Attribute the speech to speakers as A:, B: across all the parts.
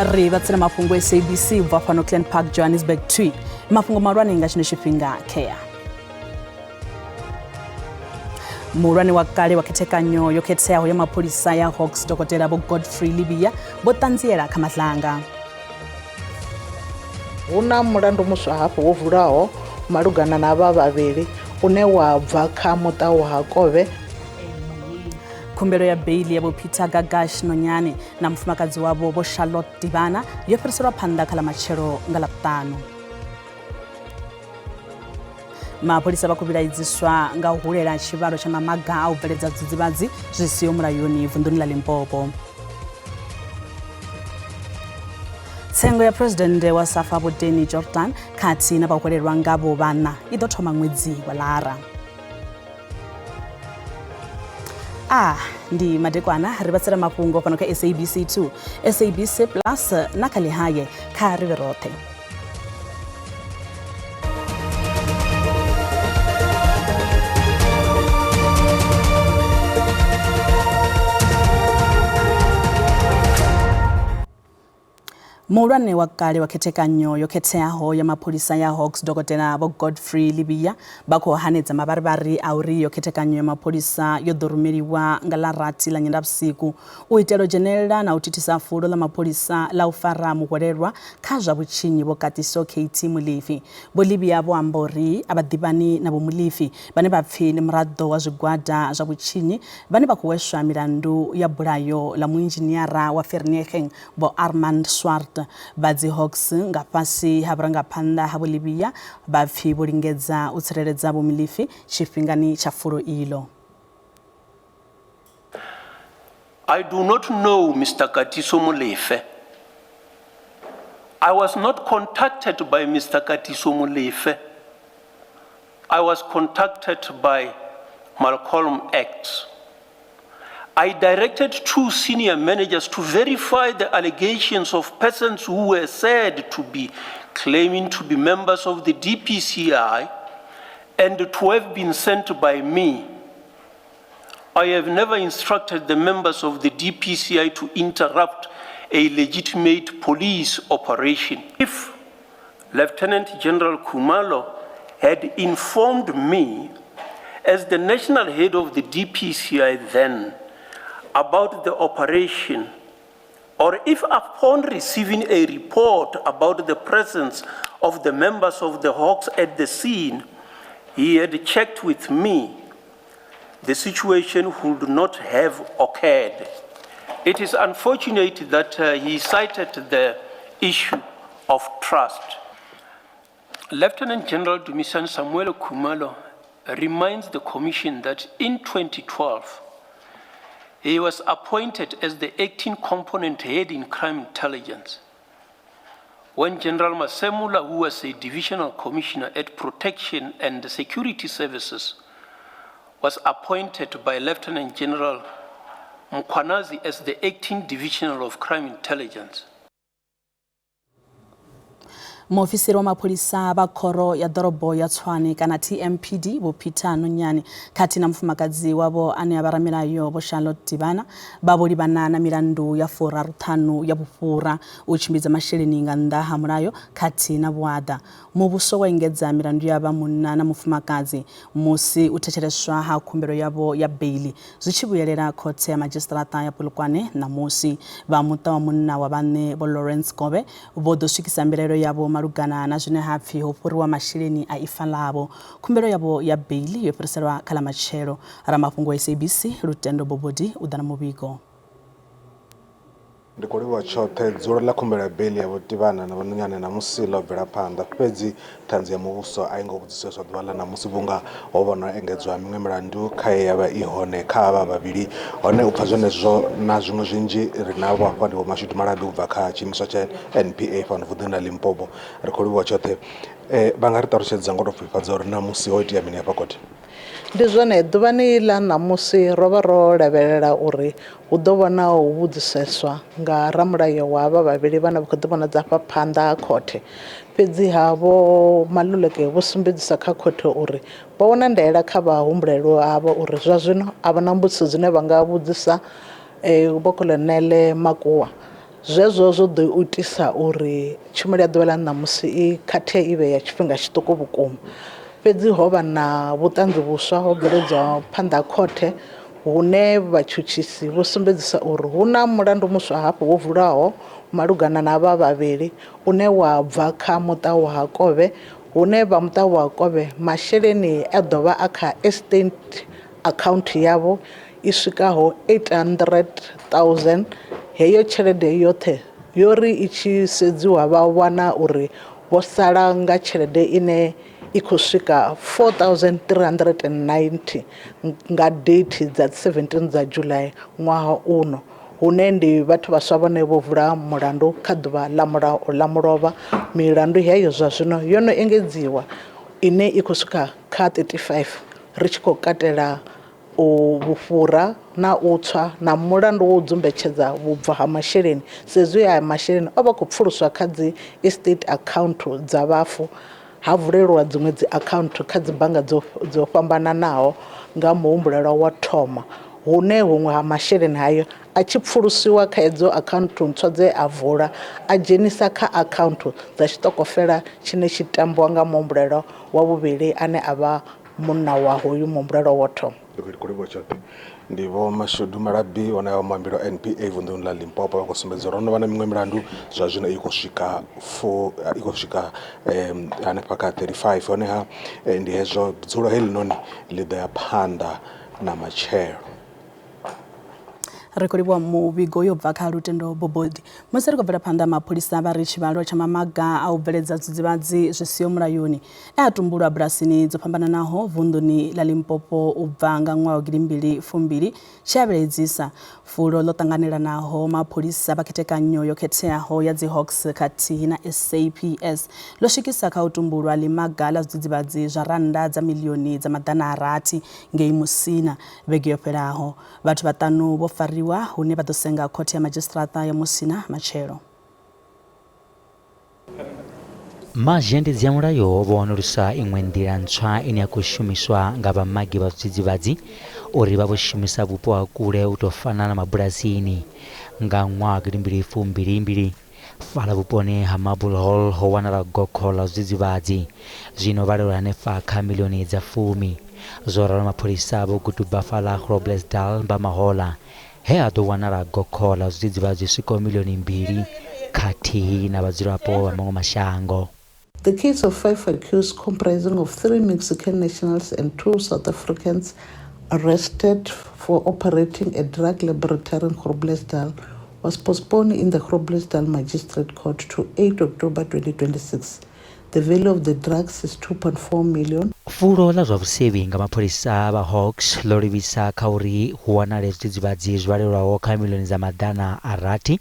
A: Ri batsela Mafhungo SABC ubva fano Clan Park Johannesburg 2 Mafhungo marwane nga tshino tshifhinga kea Murwane wa kale wa khethekanyo yo khetheaho ya mapholisa ya Hawks Dr. Bo Godfrey Libya bo tanziela kha mahlanga
B: Una mulandu muswa hafho wo vulaho malugana na vha vhavhili une wa bva kha muta wa Kove
A: Khumbelo ya bail ya bo Peter Gagash Nonyane na mfumakadzi wabo bo Charlotte Dibana yo fhiriselwa phanḓa kha ḽa matshelo nga ḽavhuṱanu. Mapholisa vha khou vhilaedziswa nga u hulela tshivhalo tsha mamaga a u bveledza dzidzivhadzi zwi siho mulayoni vunḓuni ḽa Limpopo. Tsengo ya President wa Safa Vho Jordan khathihi na vhahwelelwa ngavho vhana i ḓo thoma ṅwedzi wa Lara. Ndi madekwana ri batsela mafhungo fano kha SABC 2 SABC Plus na kha lihaye kha ri rothe Murwane wa kale wa khethekanyo yo khetheaho ya mapholisa ya Hawks Dr. Bo Godfrey Libya ba khou hanedza mabaribari a uri yo khethekanyo ya mapholisa yo ḓo rumeliwa nga ḽa rathi ḽa nyendavhusiku u itela u dzhenelela na u thithisa fulo ḽa mapholisa ḽa u fara muhwelelwa kha zwa vhutshinyi vho katiso KT Mulifi. Bo Libya vho amba uri a vha ḓivhani na vho Mulifi vhane vha pfi ni muraḓo wa zwigwada zwa vhutshinyi vhane vha khou hweswa milandu ya bulayo ḽa muinzhiniara wa Vereeniging Bo Armand Swart. Badzi Hawks nga fhasi ha vhurangaphanḓa ha Bolivia vha pfi vho lingedza u tsireledza vho Mulifi tshifhingani tsha fulo iḽo.
C: I do not know Mr. Katiso Molefe. I was not contacted by Mr. Katiso Molefe. I was contacted by Malcolm X. I directed 2 senior managers to verify the allegations of persons who were said to be claiming to be members of the DPCI and to have been sent by me. I have never instructed the members of the DPCI to interrupt a legitimate police operation. If Lieutenant General Khumalo had informed me as the national head of the DPCI then about the operation, or if upon receiving a report about the presence of the members of the Hawks at the scene, he had checked with me, the situation would not have occurred. It is unfortunate that he cited the issue of trust. Lieutenant General Dumisani Samuel Khumalo reminds the Commission that in 2012, he was appointed as the acting component head in crime intelligence. When General Masemula, who was a divisional commissioner at Protection and Security Services, was appointed by Lieutenant General Mkwanazi as the acting divisional of crime intelligence.
A: Muofisiri wa mapholisa ba khoro ya ḓorobo ya Tshwane kana TMPD Bo Peter Nonyane khathihi na mufumakadzi wavho ane a vha ramilayo Bo Charlotte Dibana ba vho livhana na milandu ya 45 ya vhufhura u tshimbidza masheleni nga nnḓa ha mulayo khathihi na vhuaḓa. Muvhuso wa engedza milandu ya vha munna na mufumakadzi musi u thetsheleswa ha khumbelo yavho ya bail zwi tshi vhuyelela khothe ya magistrata ya Polokwane na musi vha muṱa wa munna wa vhane Bo Lawrence Kobe vho ḓo swikisa mbilaelo yavho malugana na zwine ha pfi ho fhuriwa masheleni a ifa ḽavho. Khumbelo yavho ya bail yo fhiriselwa kha ḽa matshelo. Ramafhungo SABC Lutendo Bobodi u ḓa na muvhigo.
D: Ndi khou livhuwa tshoṱhe dzulo ḽa khumbelo ya bail ya Vhotivhana na Vhanonyane na musi ḽo bvela phanḓa fhedzi ṱhanzi ya muvhuso a i ngo vhudziseswa ḓuvha ḽa ṋamusi vhunga ho vha na engedzwa miṅwe milandu kha ye ya vha i hone kha avha vhavhili hone u pfha zwenezwo na zwiṅwe zwinzhi ri navho hafha ndi Vho Mashudu Malabi u bva kha tshiimiswa tsha NPA fhano vunḓuni ḽa Limpopo. Ri khou livhuwa tshoṱhe vha nga ri ṱalutshedza ngo tou pfifhadza uri ṋamusi ho itea mini hafha khothe?
B: Ndi zwone ḓuvhani ḽa ṋamusi ro vha ro lavhelela uri hu ḓo vha na u vhudziseswa nga ramulayo wa avha vhavhili vhane vha khou ḓi vhona dzafha phanḓa ha khothe. Fhedzi havho Maluleke vho sumbedzisa kha khothe uri vha wana ndaela kha vhahumbulelwa avho uri zwa zwino a vha na mbudziso dzine vha nga vhudzisa Vho Colonel Makuwa. zwezwo zwo ḓo itisa uri tshumelo ya ḓuvha ḽa ṋamusi i khathea i vhe ya tshifhinga tshiṱuku vhukuma. Fhedzi ho vha na vhuṱanzi vhuswa ho bveledzwa phanḓa ha khothe hune vhatshutshisi vho sumbedzisa uri hu na mulandu muswa hafhu wo vulwaho malugana na vha vhavhili une wa bva kha muṱa wa Hakovhe, hune vha muṱa wa Hakovhe masheleni a ḓovha a kha estate account yavho i swikaho 800,000. Heyo tshelede yoṱhe yo ri i tshi sedziwa vha wana uri vho sala nga tshelede ine i khou swika 4,390 nga date dza 17 dza July ṅwaha uno, hune ndi vhathu vhaswa vhone vho vula mulandu kha ḓuvha ḽa mulovha. Milandu heyo zwa zwino yo no engedziwa ine i khou swika kha 35 ri tshi khou katela u vhufhura na u tswa na mulandu wo dzumbetshedza vhubvo ha masheleni, sezwi ya masheleni o vha khou pfuluswa kha dzi estate account dza vhafu ha vulelwa dziṅwe dzi account kha dzi bannga dzo fhambananaho nga muhumbulelwa wa thoma, hune huṅwe ha masheleni hayo a tshi pfulusiwa kha edzo account ntswa dze a vula a dzhenisa kha account dza tshiṱokofela tshine tshi tambiwa nga muhumbulelwa wa vhuvhili ane a vha munna wa hoyu muhumbulelwa wa thoma.
D: Ndi vho Mashudu Malabi one wa mambilo NPA vunḓuni ḽa Limpopo vha khou sumbedza uri ho no vha na miṅwe milandu zwa zwino i khou swika hanefha kha 35, honeha ndi hezwo dzulo heḽi noni ḽi ḓo ya phanḓa na matshelo.
A: Ri khou livhuwa muvhigo yo bva kha lutendo bobodi musi ri khou bvela phanḓa mapholisa vha ri tshivhalo tsha mamaga a u bveledza zwidzidzivhadzi zwi siho mulayoni a tumbulwa bulasini dzo fhambananaho vunḓuni ḽa Limpopo u bva nga ṅwaha wa 2020 tshi a bveledzisa fulo ḽo ṱanganelanaho mapholisa vha khethekanyo yo khetheaho ya dzi Hawks khathihi na SABC ḽo swikisa kha u tumbulwa ḽimaga ḽa zwidzidzivhadzi zwa rannda dza miḽioni dza maḓana a rathi ngei Musina vhege yo fhelaho. Vhathu vhaṱanu vho fariwa hune vha ḓo senga khothe ya madzhisiṱiraṱa ya Musina matshelo.
E: Mazhendedzi a mulayo vho wanulusa iṅwe nḓila ntswa ine ya khou shumiswa nga vhamagi vha zwidzidzivhadzi uri vha vho shumisa vhupo ha kule u tou fana na mabulasini nga ṅwaha 2022. Fhala vhuponi ha Marble Hall ho wanala gokho ḽa zwidzidzivhadzi zwino vhalelwa hanefha kha miḽioni dza 10. Zwo ralo mapholisa vho guduba fhala Groblersdal Mbamahola he a ḓo wanala gokho ḽa zwidzidzivhadzi swikaho miḽioni 2 khathihi na vhadzulapo vha maṅwe mashango.
B: The case of 5 accused comprising of 3 Mexican nationals and 2 South Africans arrested for operating a drug laboratory in Groblersdal was postponed in the Groblersdal Magistrate Court to 8 October 2026. The value of the drugs is 2.4 million.
E: Fulo ḽa zwa vhusevhi nga mapholisa vha Hawks ḽo livhisa kha uri hu wanale zwidzidzivhadzi zwalelwaho kha miḽioni dza maḓana a rathi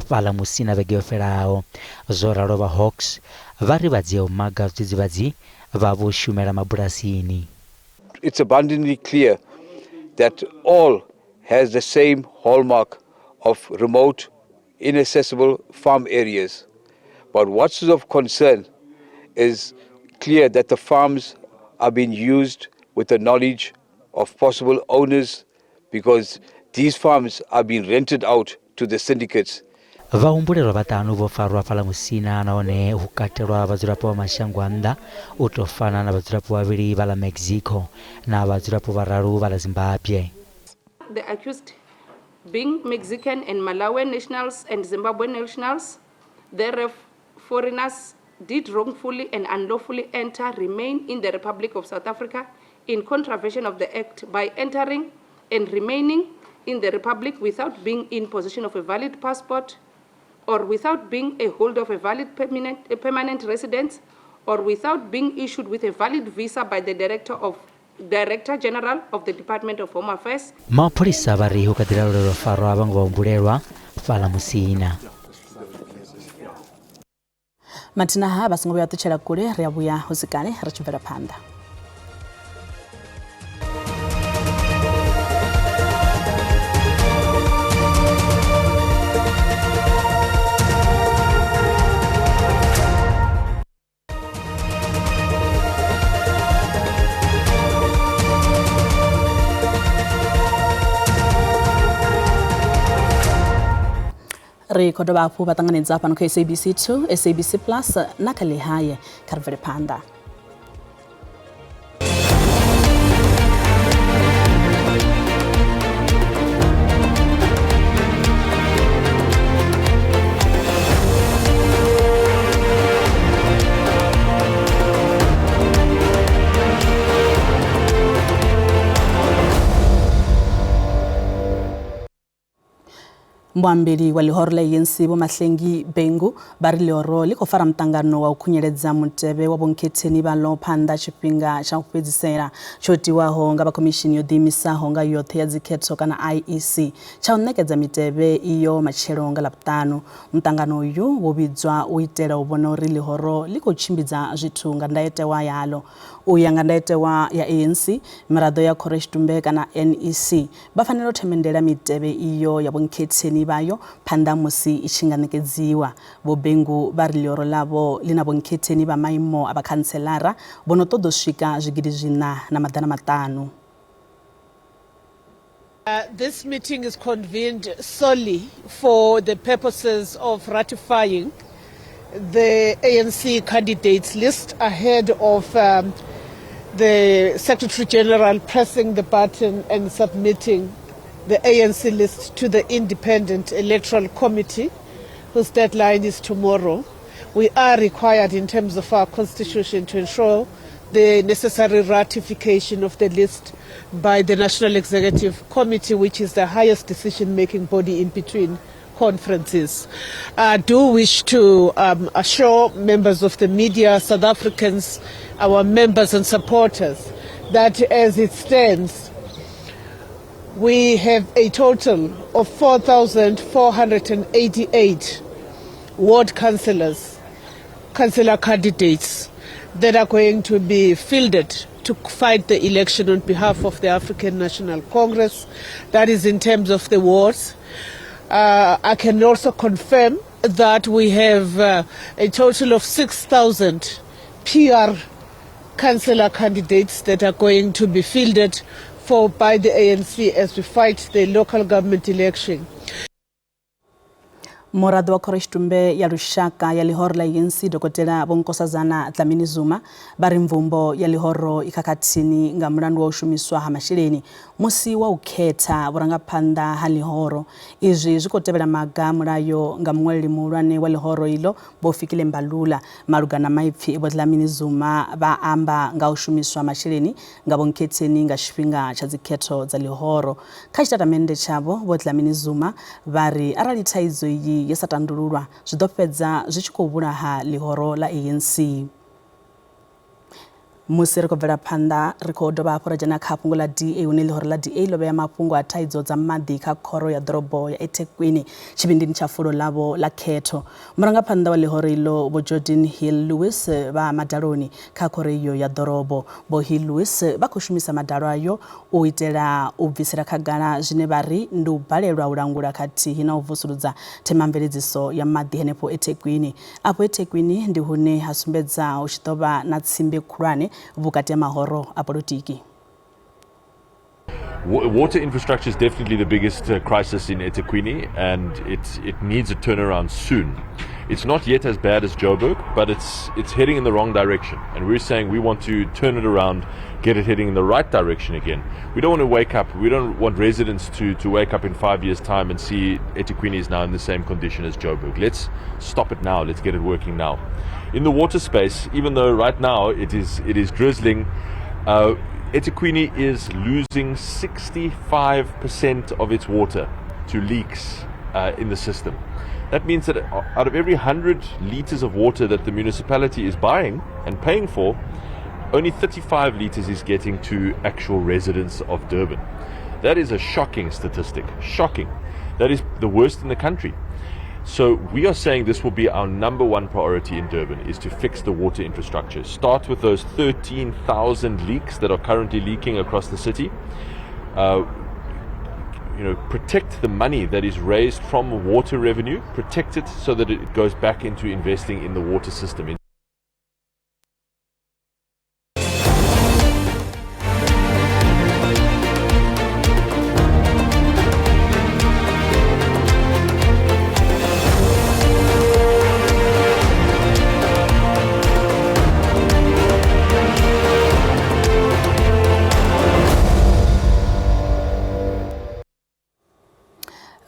E: fhaḽa Musina vhege yo fhelaho. Zwo ralo vha Hawks vha ri vha dzhia u maga zwidzidzivhadzi vha vho shumela mabulasini.
F: It's abundantly clear that all has the same hallmark of remote, inaccessible farm areas. But what's of concern is clear that the farms are being used with the knowledge of possible owners because these farms are being rented out to the syndicates.
E: Vahumbulelwa vhaṱanu vho farwa fhaḽa Musina nahone hu katelwa vhadzulapo vha mashango a nnḓa u tou fana na vhadzulapo vhavhili vha ḽa Mexico na vhadzulapo vhararu vha ḽa Zimbabwe.
G: The accused being Mexican and Malawian nationals and Zimbabwean nationals, thereof foreigners did wrongfully and unlawfully enter, remain in the Republic of South Africa in contravention of the Act by entering and remaining in the Republic without being in possession of a valid passport or without being a holder of a valid permanent residence or without being issued with a valid visa by the Director General of the Department of Home Affairs.
E: Mapholisa vha ri hu kha ḓi laulelwa farwa vhaṅwe vahumbulelwa fhaḽa Musina.
A: Mathina ha vha songo vhuya ṱutshela kule ri a vhuya husikane ri tshi bvela phanḓa. ri khou dovha hafhu vha ṱanganedza fhano kha SABC 2 SABC Plus na kha Lihaye kha ri bvele phanḓa. Mwambiri wa lihoro la ANC Vho Mahlengi Bengu ba ri lihoro li khou fara muṱangano wa u khunyeledza mutevhe wa vhonkhetheni vhaḽo phanḓa tshifhinga tsha u fhedzisela tsho tiwaho nga vha khomishini yo ḓiimisaho nga yoṱhe ya dzikhetho kana IEC tsha u ṋekedza mitevhe iyo matshelo nga ḽavhuṱanu. Muṱangano uyu wo vhidzwa u itela u vhona uri lihoro li khou tshimbidza zwithu nga ndayotewa yaḽo. U ya nga ndayotewa ya ANC, miraḓo ya khoro tshitumbe kana NEC vha fanela u themendela mitevhe iyo ya vhonkhetheni bayo phanḓa musi i tshi nga ṋekedziwa. Vho Bengu vha ri lihoro ḽavho ḽi na vhonkhetheni vha maimo a vhakhantselara vho no ṱoḓa u swika zwigidi zwiṋa na maḓana maṱanu.
H: This meeting is convened solely for the purposes of ratifying the ANC candidates list ahead of the Secretary General pressing the button and submitting the ANC list to the Independent Electoral Committee, whose deadline is tomorrow. We are required in terms of our constitution to ensure the necessary ratification of the list by the National Executive Committee, which is the highest decision-making body in between conferences. I do wish to assure members of the media, South Africans, our members and supporters, that as it stands, we have a total of 4,488 ward councillors, councillor candidates that are going to be fielded to fight the election on behalf of the African National Congress. That is in terms of the wards. I can also confirm that we have a total of 6,000 PR councillor candidates that are going to be fielded by the ANC as we fight the local government election.
A: Muraḓo wa khoro tshitumbe ya lushaka ya lihoro la ANC Dokotela Vho Nkosazana Dlamini Zuma vha ri mvumbo ya lihoro i khakhathini nga mulandu wa u shumiswa ha masheleni musi wa u khetha vhurangaphanḓa ha lihoro. Izwi zwi khou tevhela maga mulayo nga muṅwaleli muhulwane wa lihoro iḽo Vho Fikile Mbalula malugana maipfi Vho Dlamini Zuma vha amba nga u shumiswa masheleni nga vhonkhetheni nga tshifhinga tsha dzikhetho dza lihoro. Kha tshitatamennde tshavho Vho Dlamini Zuma vha ri arali thaidzo iyi ya sa tandululwa zwi ḓo fhedza zwi tshi khou vhulaha lihoro la ANC. Musi ri khou bvela phanḓa ri khou dovha hafhu ra dzhena kha fhungo ḽa DA hune lihoro ḽa DA ḽo vhea mafhungo a thaidzo dza maḓi kha khoro ya ḓorobo ya eThekwini tshivhindini tsha fulo ḽavho ḽa khetho. Murangaphanḓa wa lihoro iḽo Vho Jordan Hill Lewis vha madaloni kha khoro iyo ya ḓorobo. Vho Hill Lewis vha khou shumisa madalo ayo u itela u bvisela khagala zwine vha ri ndi u balelwa u langula khathihi na u vusuludza themamveledziso ya maḓi henefho eThekwini. Afho eThekwini ndi hune ha sumbedza hu tshi ḓo vha na tsimbe khulwane vhukati ha mahoro a polotiki.
I: Water infrastructure is definitely the biggest crisis in eThekwini, and it needs a turnaround soon. It's not yet as bad as Joburg, but it's heading in the wrong direction, and we're saying we want to turn it around, get it heading in the right direction again. We don't want to wake up, we don't want residents to wake up in 5 years' time and see eThekwini is now in the same condition as Joburg. Let's stop it now, let's get it working now. In the water space, even though right now it is drizzling, eThekwini is losing 65% of its water to leaks in the system. That means that out of every 100 litres of water that the municipality is buying and paying for, only 35 litres is getting to actual residents of Durban. That is a shocking statistic, shocking. That is the worst in the country. So we are saying this will be our number one priority in Durban, is to fix the water infrastructure. Start with those 13,000 leaks that are currently leaking across the city. Protect the money that is raised from water revenue, protect it so that it goes back into investing in the water system.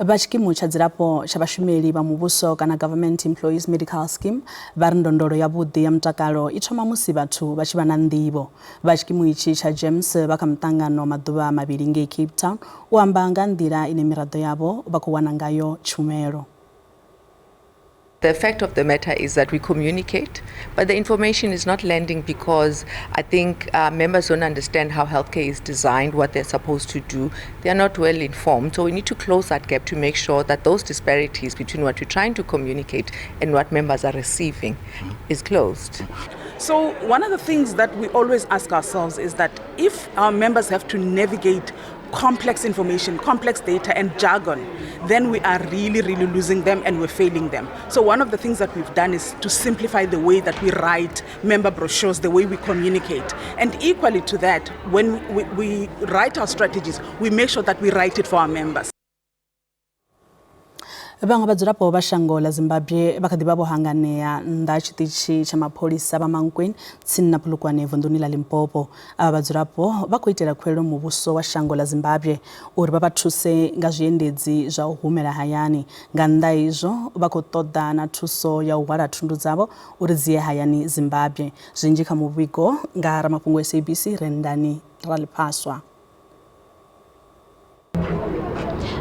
A: Bachikimu cha dzirapo cha bashumeli ba muvhuso kana Government Employees Medical Scheme vari ndondolo ya vhuḓi ya mutakalo i thoma musi vhathu vha tshi vha na nḓivho. Bachikimu ichi cha James vha kha mutangano maḓuvha mavhili ngei Cape Town u amba nga nḓila ine miraḓo yavho vha khou wana ngayo tshumelo.
J: The fact of the matter is that we communicate, but the information is not landing because I think members don't understand how healthcare is designed, what they're supposed to do. They are not well informed. So we need to close that gap to make sure that those disparities between what we're trying to communicate and what members are receiving is closed.
K: So one of the things that we always ask ourselves is that if our members have to navigate complex information, complex data and jargon, then we are really losing them and we're failing them. So one of the things that we've done is to simplify the way that we write member brochures, the way we communicate. And equally to that, when we write our strategies, we make sure that we write it for our members.
A: Vhaṅwe vhadzulapo vha shango ḽa Zimbabwe vha kha ḓi vha vho hanganea nnḓa ha tshiṱitshi tsha mapholisa vha Mankweng tsini na Polokwane vunḓuni ḽa Limpopo. Ava vhadzulapo vha khou itela khuwelelo muvhuso wa shango ḽa Zimbabwe uri vha vha thuse nga zwiendedzi zwa u humela hayani. Nga nnḓa izwo vha khou ṱoḓa na thuso ya u hwala thundu dzavho uri dzi ye hayani Zimbabwe. Zwinzhi kha muvhigo nga Mafhungo SABC Rendani Ralipaswa.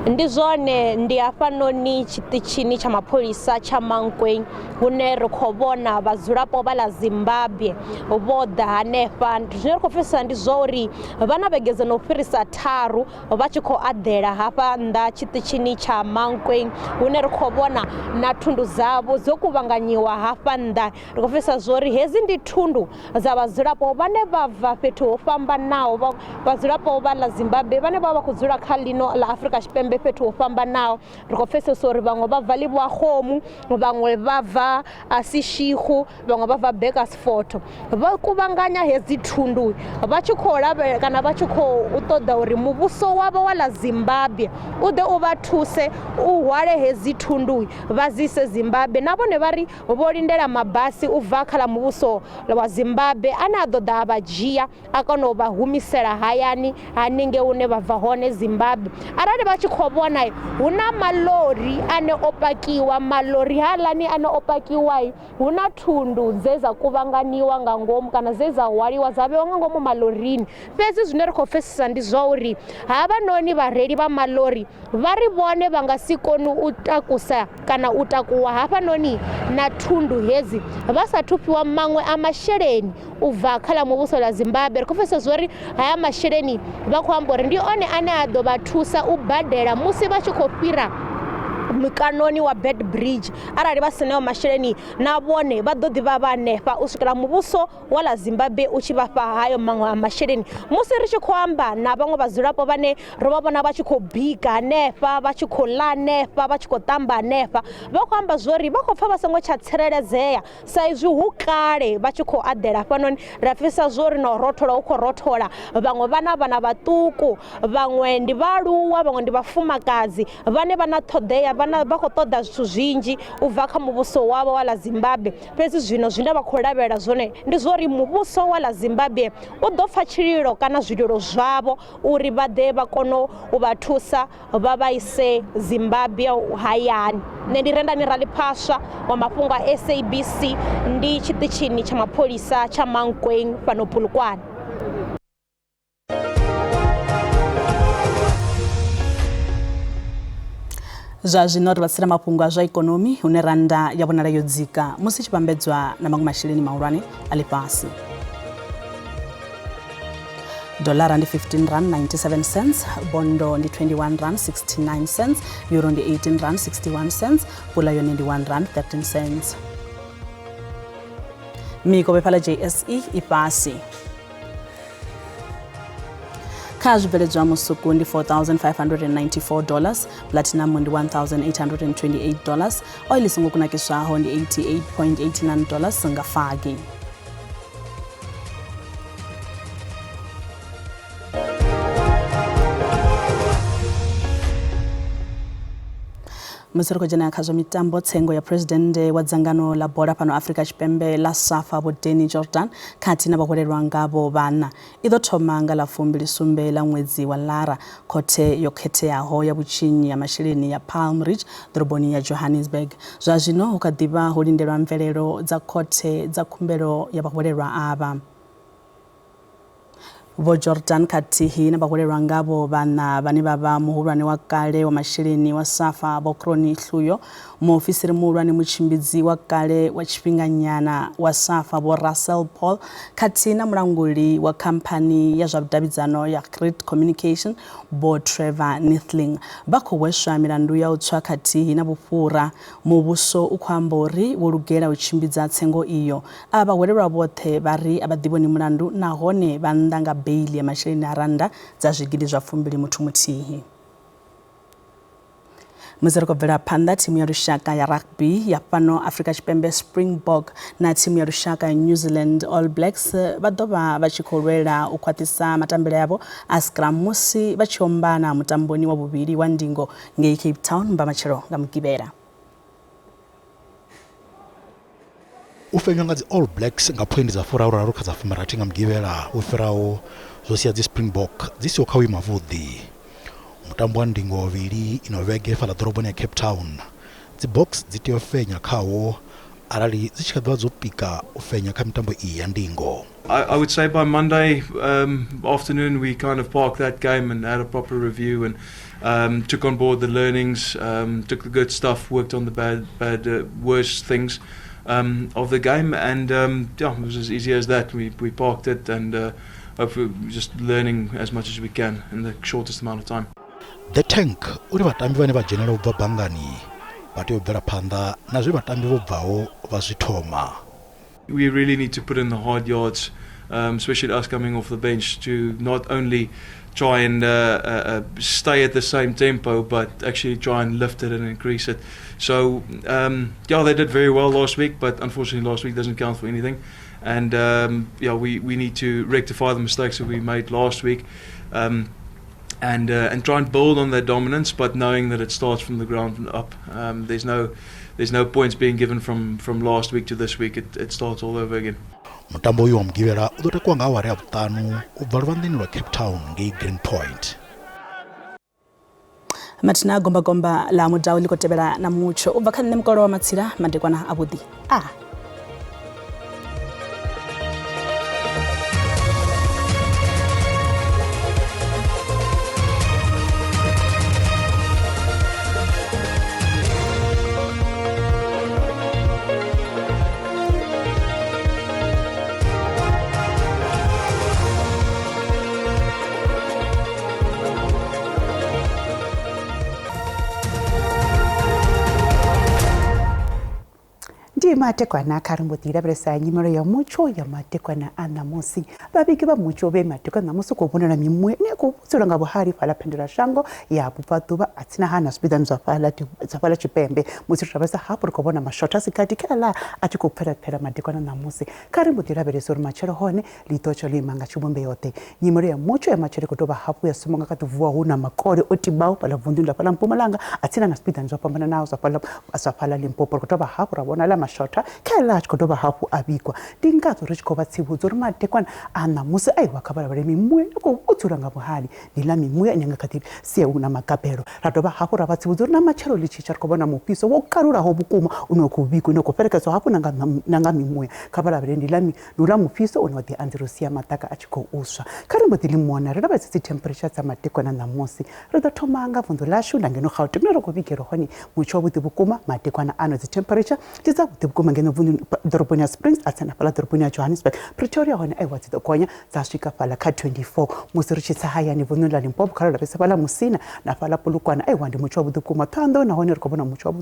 L: Ndi zwone ndi afhanoni tshiṱitshini tsha mapholisa tsha Mankweng hune ri khou vhona vhadzulapo vha ḽa Zimbabwe vho ḓa hanefha. Zwine ri khou pfesesa ndi zwa uri vha na vhege dzo no fhirisa tharu vha tshi khou aḓela hafha nnḓa tshiṱitshini tsha Mankweng hune ri khou vhona na thundu dzavho dzo kuvhanganyiwa hafha nnḓa. Ri khou pfesesa zwa uri hezi ndi thundu dza vhadzulapo vhane vha bva fhethu ho fhambanaho, vhadzulapo vha ḽa Zimbabwe vhane vha khou dzula kha ḽino ḽa Afrika Tshipembe fhethu ho fhambanaho. Ri khou pfesesa uri vhaṅwe vha bva Limpopo, vhaṅwe vha bva Sishihu, vhaṅwe vha bva Bekasfort. Vha kuvhanganya hedzi thundu vha tshi khou lavhelela kana vha tshi khou ṱoḓa uri muvhuso wavho wa ḽa Zimbabwe u ḓe u vha thuse u hwale hedzi thundu vha zise Zimbabwe. Na vhone vha ri vho lindela mabasi u bva kha ḽa muvhuso wa Zimbabwe ane a ḓo ḓa a vha dzhia a kona u vha humisela hayani haningei hune vha bva hone Zimbabwe. Arali vha tshi khou vhona hu na malori ane o pakiwa, malori haḽani ane o pakiwa hu na thundu dze dza kuvhanganiwa nga ngomu kana dze dza hwaliwa dza vhewa nga ngomu malorini. Fhedzi zwine ri khou pfesesa ndi zwa uri havhanoni vhareili vha malori vha ri vhone vha nga si kone u takusa kana u takuwa hafhanoni na thundu hedzi vha sathu fhiwa maṅwe a masheleni u bva kha ḽa muvhuso ḽa Zimbabwe. Ri khou pfesesa zwa uri haya masheleni vha khou amba uri ndi one ane a ḓo vha thusa u badela musi vha tshi khou fhira mukanoni wa Bed Bridge. Arali vha sinayo masheleni na vhone vha ḓo ḓivha vha hanefha u swikela muvhuso wa ḽa Zimbabwe u tshi vha fha hayo maṅwe a masheleni. Musi ri tshi khou amba na vhaṅwe vhadzulapo vhane ro vha vhona vha tshi khou bika hanefha, vha tshi khou ḽa hanefha, vha tshi khou tamba hanefha, vha khou amba zwori vha khou pfha vha songo tsha tsireledzea sa izwi hu kale vha tshi khou aḓela hafhanoni. Ra pfesesa zwori na u rothola hu khou rothola, vhaṅwe vhana vhaṱuku, vhaṅwe ndi vhaaluwa, vhaṅwe ndi vhafumakadzi vhane vha na ṱhoḓea vha khou ṱoḓa zwithu zwinzhi u bva kha muvhuso wavho wa ḽa Zimbabwe. Fhedzi zwino zwine vha khou lavhelela zwone ndi zwori muvhuso wa ḽa Zimbabwe u ḓo pfha tshililo kana zwililo zwavho uri vha ḓe vha kone u vha thusa vha vha ise Zimbabwe hayani. Nṋe ndi Rendani Ralipaswa wa Mafhungo a SABC ndi tshiṱitshini tsha mapholisa tsha Mankweng fhano Polokwane.
A: Zwa zwino ri vhatsira mafhungo a zwa ikonomi hune randa ya vhonala yo dzika musi tshi vhambedzwa na maṅwe masheleni mahulwane a ḽifhasi. Dolara ndi 15 rand 97 cents, bondo ndi 21 rand 69 cents, euro ndi 18 rand 61 cents, pula yone ndi 1 rand 13 cents. Mikovhe phala JSE ifhasi. Kha zwibveledzwa musuku ndi $4,594, platinum ndi $1,828, oil i songo kunakiswaho ndi $88.89 nga fagi. Musiriko jana kha zwa mitambo tsengo ya president wa dzangano la bola pano Africa Tshipembe la SAFA bo Deni Jordan kati na bakolelwa ngabo bana ido thoma nga la fumbili sumbe la ṅwedzi wa lara khothe yo khetheaho ya vhutshinyi ya masheleni ya Palm Ridge ḓoroboni ya Johannesburg zwa zwino hu kha ḓivha ho lindelwa mvelelo dza khothe dza khumbelo ya bakolelwa ava Bo Jordan khathihi na bakolelwa ngabo bana vhane vha muhulwane wa kale wa masheleni wa SAFA bo Kroni Hluyo muofisiri muhulwane mutshimbidzi wa kale wa tshifhinganyana wa SAFA bo Russell Paul khathihi na mulanguli wa khamphani ya zwa vhudavhidzano ya Grid Communication bo Trevor Nithling vha khou hweswa milandu ya u tswa khathihi na vhufhura muvhuso u khou amba uri wo lugela u tshimbidza tsengo iyo a vhahwelelwa vhoṱhe vha ri a vha ḓivhoni mulandu nahone vha nnḓa nga bail ya masheleni a randa dza zwigidi zwa 2 muthu muthihi. Muziriko bvela phanḓa thimu ya lushaka ya rugby ya fhano Africa Tshipembe Springbok na thimu ya lushaka ya New Zealand All Blacks vha ḓovha vha tshi khou lwela u khwaṱhisa matambele yavho a scrum musi vha tshi ombana mutamboni wa vhuvhili wa ndingo ngei Cape Town mbamatshelo nga mugivhela.
M: U fanywa nga dzi All Blacks nga phoindi dza 4 kha dza 6 nga mugivhela u fhiraho zwo sia dzi Springbok dzi siho kha vhuima vhuḓi. Mutambo wa ndingo vhavhili ino vhege fhaḽa ḓoroboni ya Cape Town dzi box dzi tea u fenya khawo arali dzi tshi kha ḓivha dzo pika u fenya kha mitambo iyi ya ndingo.
N: I would say by Monday afternoon we kind of parked that game and had a proper review and took on board the learnings, took the good stuff, worked on the worse things of the game, and yeah, it was as easy as that. We parked it and hopefully just learning as much as we can in the shortest amount of time.
M: The Tank uri vhatambi vhane vha dzhenela u bva bangani vha tea u bvela phanḓa na zwe vhatambi vho bvaho vha zwi thoma.
N: We really need to put in the hard yards, especially us coming off the bench, to not only try and stay at the same tempo, but actually try and lift it and increase it. So yeah, they did very well last week, but unfortunately last week doesn't count for anything. And yeah, we need to rectify the mistakes that we made last week. And try and build on that dominance, but knowing that it starts from the ground up. There's no points being given from last week to this week. It starts all over again.
M: Mutambo uyu wa mugivhela u ḓo tekiwa nga awara ya vhuṱanu u bva luvhanḓeni lwa Cape Town ngei Green Point.
A: Mathina gomba la mudau liko tevhela na mutsho u bva kha nṋe mukolo wa matsila madekwana a vhuḓi
O: matekwana karimbotira bresa nyimero ya mucho ya matekwana ana musi babiki ba mucho be matekwana musi ko bonana mimwe ne ko tsula nga buhari fala pendela shango ya bupatuba atsina hana spidan zafala Tshipembe musi trabasa hapo ko bona mashota sikati kala ati ko phera matekwana na musi karimbotira bereso machero hone litocho limanga chibombe yote nyimero ya mucho ya machero kutoba hapo ya sumonga katuvua huna makore otibao pala vundula pala Mpumalanga atsina na spidan zopambana nao zafala Limpopo kutoba hapo rabona la mashota kala chikodoba hapo abikwa dingazo richikoba tsibudzo rimatekwana ana musi aiwa kabala bare mimwe ko utsura nga buhali nila mimwe nyanga kati sie una makapero radoba hapo rabatsibudzo na machero lichicha kobona mupiso wo karura ho bukuma unokubikwa unokoperekezo hapo nanga mimwe kabala bare nila nula mupiso unodi andirusia mataka achiko uswa karimbo dilimona raba tsi temperature tsa matekwana na musi rida thomanga vundo lashu ndangeno khauti nero kubikero honi mucho buti bukuma matekwana ano tsi temperature tiza bukuma ngeno vundo ḓoroboni ya Springs atsana pala ḓoroboni ya Johannesburg Pretoria hone aiwa tsi dokonya za swika pala ka 24 musi ri tshi tsahaya ni vundo la Limpopo khala la pala Musina na pala Polokwane aiwa ndi mucho buti kuma thando na hone ri kobona mucho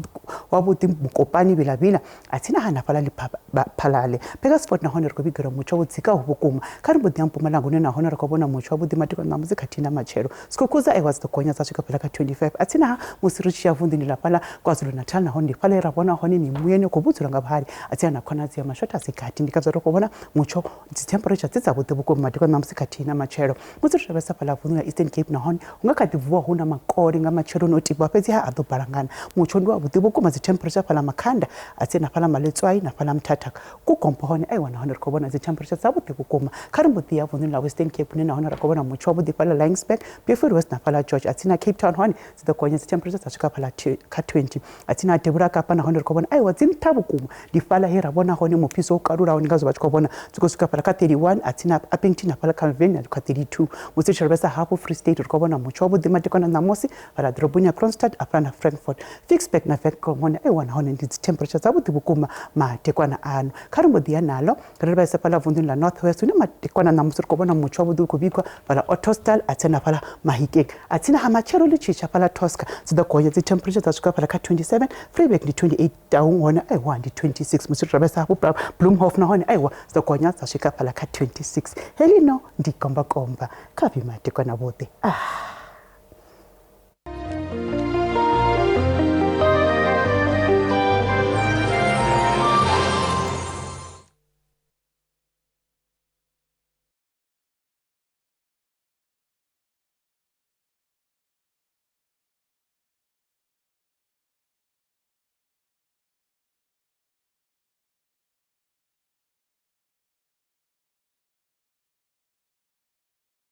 O: wa buti mukopani bilabila atsina hana pala liphalale Pegasport na hone ri kubikero mucho butsika ubukuma karimbo ndi Mpumalanga ne na hone ri kobona mucho buti matikwana na muzika thina machero sikokuza aiwa tsi dokonya za swika pala ka 25 atsina musi ri tshi ya vundo ni la pala KwaZulu Natal na hone pala ra bona hone mimuyene ko butsura nga bahari atsina nakhona dzi mashota sikati ndikazoro kubona mucho dzi temperature dzidza vhuḓi vhukuma madekwana na musi khathihi na matshelo musi ri vhesa fhaḽa vunḓu ya Eastern Cape nahone hu nga kha ḓi vuwa hu na makole nga matshelo no tiba fhedzi ha a ḓo balangana mutsho ndi wa vhuḓi vhukuma dzi temperature fhaḽa makhanda atsina fhaḽa maletswai na fhaḽa mthathaka ku kompo hone ai wana hone ri khou vhona dzi temperature dza vhuḓi vhukuma kha ri mboḓi ya vunḓu ḽa Western Cape ne nahone ri khou vhona mutsho wa vhuḓi fhaḽa Lingsburg Beaufort West na fhaḽa George atsina Cape Town hone dzi ḓo gonya dzi temperature dza swika fhaḽa kha 20 atsina Devhula Kapa nahone ri khou vhona ai wa dzi nṱha vhukuma ndi fhaḽa he ra vhona hone mufhiso wo kalulaho ndi ngazwo vha tshi khou vhona dzi khou swika fhaḽa kha 31 atsina Appington na fhaḽa Calvin kha 32 musi ri vhesa hafhu Free State ri khou vhona mutsho wa vhuḓi madekwana ṋamusi fhaḽa ḓoroboni ya Kroonstad afha na Frankfurt Vicksburg na Vekong hone ai wana hone ndi dzi temperature dza vhuḓi vhukuma madekwana ano kha ri mboḓi ya naḽo ri vhesa fhaḽa vunḓuni ḽa North West hune madekwana ṋamusi ri khou vhona mutsho wa vhuḓi u khou bikwa fhaḽa Ottosdal atsina fhaḽa Mahikeng atsina ha matshelo ḽi tshitsha fhaḽa Tosca dzi ḓo gonya dzi temperature dza swika fhaḽa kha 27 Vryburg ndi 28 Taung hone ai wa ndi 26 musi ri vhesa hafhu Bloemhof nahone ai wa dzi ḓo gonya dza swika fhaḽa kha 26 helino ndi komba kha vimadekwana vhuḓi